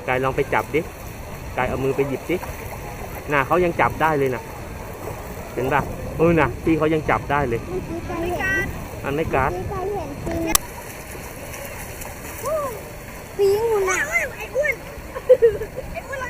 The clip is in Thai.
กายลองไปจับดิกายเอามือไปหยิบดิน่ะเขายังจับได้เลยนะเห็นป่ะน่ะพี่เขายังจับได้เลยมันไม่กัดปีงูน่ะไอ้อ้วนไอ้อ้วนเรา